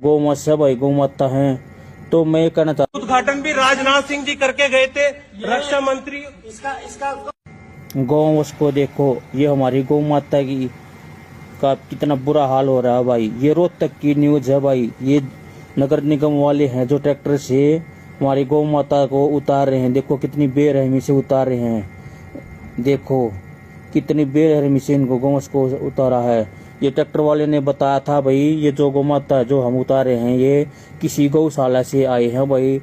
गौ मत से भाई गौ माता है। तो मैं कहना चाहता उद्घाटन भी राजनाथ सिंह जी करके गए थे, रक्षा मंत्री। इसका गौ को देखो, ये हमारी गौ माता की का कितना बुरा हाल हो रहा है भाई। ये रोहतक की न्यूज है भाई। ये नगर निगम वाले हैं जो ट्रैक्टर से हमारी गौ माता को उतार रहे हैं। देखो कितनी बेरहमी से उतार रहे हैं। देखो कितनी बेरहमी से इनको गौ को उतारा है। ये ट्रैक्टर वाले ने बताया था भाई, ये जो गौ माता जो हम उतारे हैं ये किसी गौशाला से आए हैं भाई।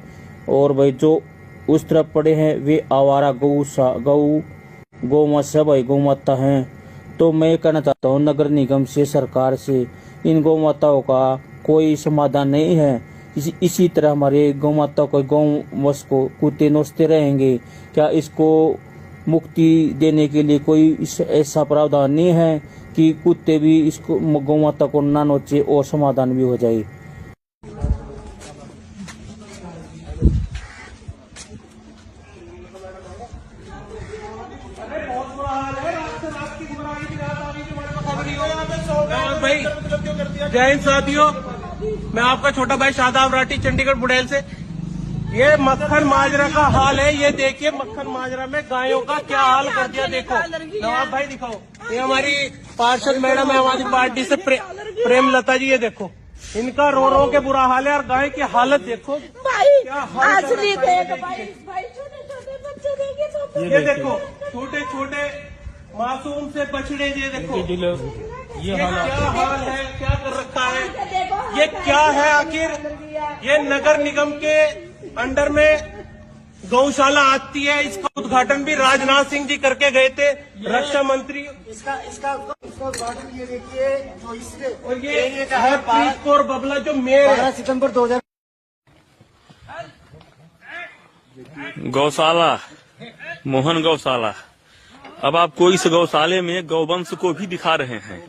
और भाई जो उस तरफ पड़े हैं वे आवारा गौ मत से भाई गौ माता हैं। तो मैं कहना चाहता हूँ नगर निगम से, सरकार से, इन गौ माताओं का कोई समाधान नहीं है। इसी तरह हमारे गौ माता को गौ को कुत्ते नोचते रहेंगे क्या? इसको मुक्ति देने के लिए कोई ऐसा प्रावधान नहीं है कि कुत्ते भी इसको गौ माता को ना नोचे और समाधान भी हो जाए। भाई जय हिंद साथियों, मैं आपका छोटा भाई शादाब राठी चंडीगढ़ बुड़ैल से। ये मक्खन माजरा का हाल है। ये देखिए मक्खन माजरा में गायों का क्या हाल कर दिया। देखो नवाब भाई दिखाओ, ये हमारी पार्षद मैडम है हमारी पार्टी से प्रेम लता जी। ये देखो इनका रो रो के बुरा हाल है और गाय की हालत देखो क्या हाल है। ये देखो छोटे छोटे मासूम से बछड़े, ये देखो ये क्या हाल है, क्या कर रखा है। ये क्या है आखिर? ये नगर निगम के अंडर में गौशाला आती है। इसका उद्घाटन भी राजनाथ सिंह जी करके गए थे, रक्षा मंत्री। इसका उद्घाटन ये देखिए जो इससे, और ये है प्रीत कौर बबला जो मेयर 12 सितंबर 2000। गौशाला, मोहन गौशाला। अब आपको इस गौशाले में गौवंश को भी दिखा रहे हैं।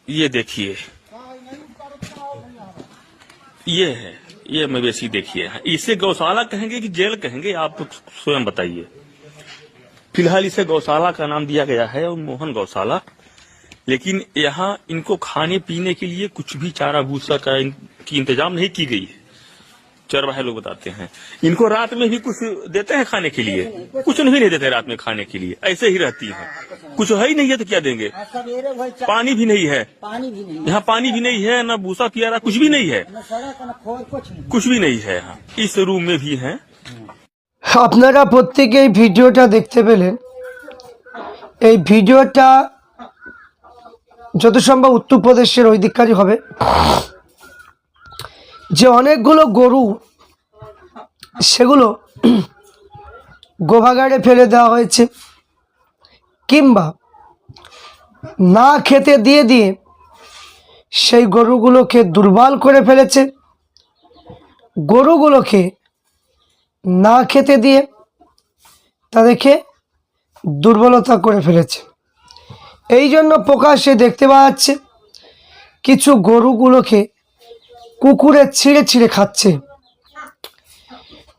ये देखिए, ये है, ये मवेशी देखिए। इसे गौशाला कहेंगे कि जेल कहेंगे, आप स्वयं बताइए। फिलहाल इसे गौशाला का नाम दिया गया है और मोहन गौशाला। लेकिन यहाँ इनको खाने पीने के लिए कुछ भी चारा भूसा का की इंतजाम नहीं की गई है। चरवाहे लोग बताते हैं इनको रात में भी कुछ देते हैं खाने के लिए? कुछ नहीं देते रात में खाने के लिए, ऐसे ही रहती हैं। कुछ है ही नहीं है तो क्या देंगे? पानी भी नहीं है, यहाँ पानी भी नहीं है, न भूसा पियारा कुछ भी नहीं है, कुछ भी नहीं है। यहाँ इस रूम में भी है। আপনারা প্রত্যেকে এই ভিডিওটা দেখতে পেলেন। এই ভিডিওটা যত সম্ভব উত্তরপ্রদেশের ওই দিককারই হবে, যে অনেকগুলো গরু সেগুলো গোভাগাড়ে ফেলে দেওয়া হয়েছে, কিংবা না খেতে দিয়ে দিয়ে সেই গরুগুলোকে দুর্বল করে ফেলেছে। গরুগুলোকে না খেতে দিয়ে তাদেরকে দুর্বলতা করে ফেলেছে। এই জন্য প্রকাশ্যে দেখতে পাওয়া যাচ্ছে কিছু গরুগুলোকে কুকুরে ছিঁড়ে ছিঁড়ে খাচ্ছে।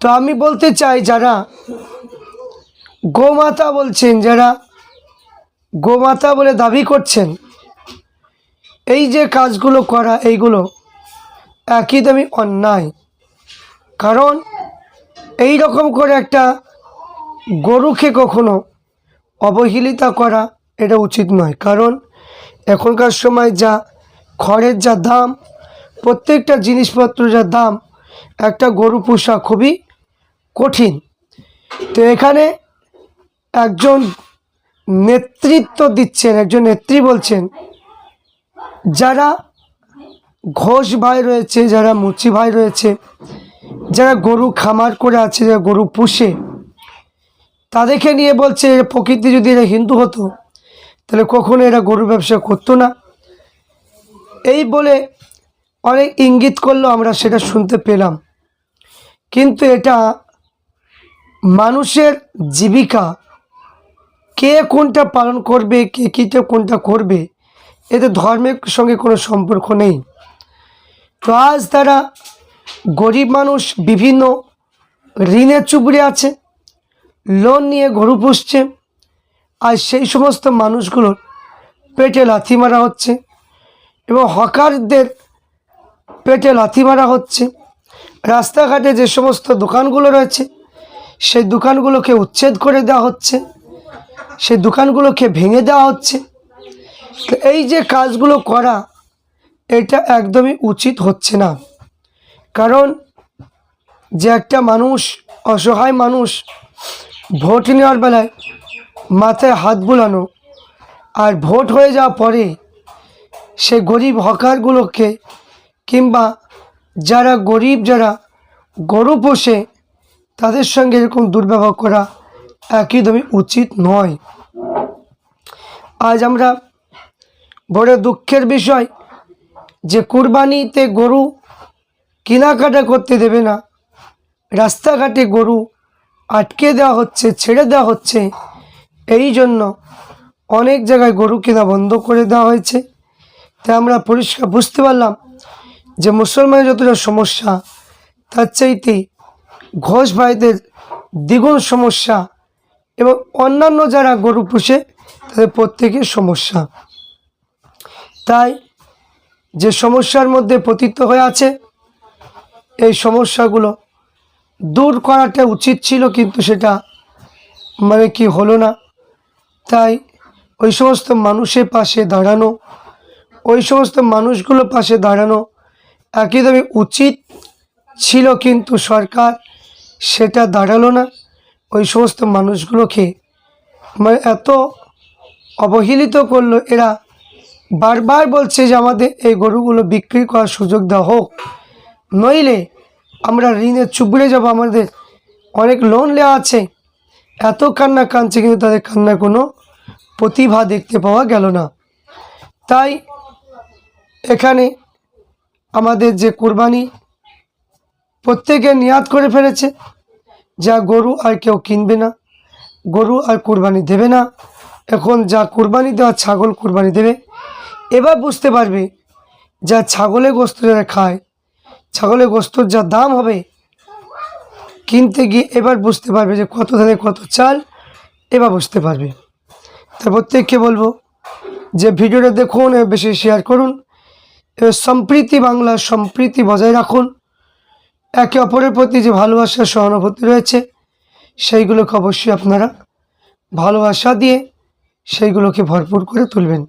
তো আমি বলতে চাই, যারা গোমাতা বলছেন, যারা গোমাতা বলে দাবি করছেন, এই যে কাজগুলো করা এইগুলো একদমই অন্যায়। কারণ এই রকম করে একটা গরুকে কখনো অবহেলিত করা এটা উচিত নয়। কারণ এখনকার সময় যা খড়ের যা দাম, প্রত্যেকটা জিনিসপত্র যা দাম, একটা গরু পোষা খুবই কঠিন। তো এখানে একজন নেতৃত্ব দিচ্ছেন, একজন নেত্রী বলছেন, যারা ঘোষ ভাই রয়েছে, যারা মুচি ভাই রয়েছে, যারা গরু খামার করে আছে, যারা গরু পুষে, তাদেরকে নিয়ে বলছে প্রকৃতি যদি এরা হিন্দু হতো তাহলে কখনো এরা গরু ব্যবসা করতো না। এই বলে অনেক ইঙ্গিত করলো, আমরা সেটা শুনতে পেলাম। কিন্তু এটা মানুষের জীবিকা, কে কোনটা পালন করবে, কে কীটা কোনটা করবে, এতে ধর্মের সঙ্গে কোনো সম্পর্ক নেই। তো আজ তারা গরিব মানুষ বিভিন্ন ঋণে চুবড়ে আছে, লোন নিয়ে গরু পুষছে, আর সেই সমস্ত মানুষগুলোর পেটে লাথি মারা হচ্ছে। এবং হকারদের পেটে লাথি মারা হচ্ছে। রাস্তাঘাটে যে সমস্ত দোকানগুলো রয়েছে সেই দোকানগুলোকে উচ্ছেদ করে দেওয়া হচ্ছে, সেই দোকানগুলোকে ভেঙে দেওয়া হচ্ছে। তো এই যে কাজগুলো করা, এটা একদমই উচিত হচ্ছে না। কারণ যে একটা মানুষ, অসহায় মানুষ, ভোট নেওয়ার বেলায় মাথায় হাত বুলানো, আর ভোট হয়ে যাওয়ার পরে সে গরিব হকারগুলোকে কিংবা যারা গরিব, যারা গরু পোষে, তাদের সঙ্গে এরকম দুর্ব্যবহার করা একদমই উচিত নয়। আজ আমরা বড় দুঃখের বিষয় যে কুরবানিতে গরু কেনাকাটা করতে দেবে না, রাস্তাঘাটে গরু আটকে দেওয়া হচ্ছে, ছেড়ে দেওয়া হচ্ছে। এই জন্য অনেক জায়গায় গরু কেনা বন্ধ করে দেওয়া হয়েছে। তাই আমরা পরিষ্কার বুঝতে পারলাম যে মুসলমানের যতটা সমস্যা, তার চাইতে ঘোষ ভাইদের দ্বিগুণ সমস্যা, এবং অন্যান্য যারা গরু পুষে তাদের প্রত্যেকের সমস্যা। তাই যে সমস্যার মধ্যে পতিত হয়ে আছে, এই সমস্যাগুলো দূর করাটা উচিত ছিল, কিন্তু সেটা কি হলো না। তাই ওই সমস্ত মানুষের পাশে দাঁড়ানো, ওই সমস্ত মানুষগুলোর পাশে দাঁড়ানো একদমই উচিত ছিল, কিন্তু সরকার সেটা দাঁড়ালো না। ওই সমস্ত মানুষগুলোকে এত অবহেলিত করলো। এরা বারবার বলছে যে আমাদের এই গরুগুলো বিক্রি করার সুযোগ দেওয়া হোক, নইলে আমরা ঋণে চুবড়ে যাব, আমাদের অনেক লোন নেওয়া আছে। এত কান্না কাঁদছে, কিন্তু তাদের কান্নার কোনো প্রতিভা দেখতে পাওয়া গেল না। তাই এখানে আমাদের যে কুরবানি, প্রত্যেকে নিয়াত করে ফেলেছে যা গরু আর কেউ কিনবে না, গরু আর কুরবানি দেবে না। এখন যা কুরবানি দেওয়া ছাগল কুরবানি দেবে। এবার বুঝতে পারবে যা ছাগলের গোস্ত যারা খায়, ছাগলের গোস্তর যা দাম হবে কিনতে গিয়ে, এবার বুঝতে পারবে যে কত ধানে কত চাল, এবার বুঝতে পারবে। তাই প্রত্যেককে বলবো যে ভিডিওটা দেখুন, বেশি শেয়ার করুন, সম্প্রীতি, বাংলার সম্প্রীতি বজায় রাখুন। একে অপরের প্রতি যে ভালোবাসা, সহানুভূতি রয়েছে, সেইগুলোকে অবশ্যই আপনারা ভালোবাসা দিয়ে সেইগুলোকে ভরপুর করে তুলবেন।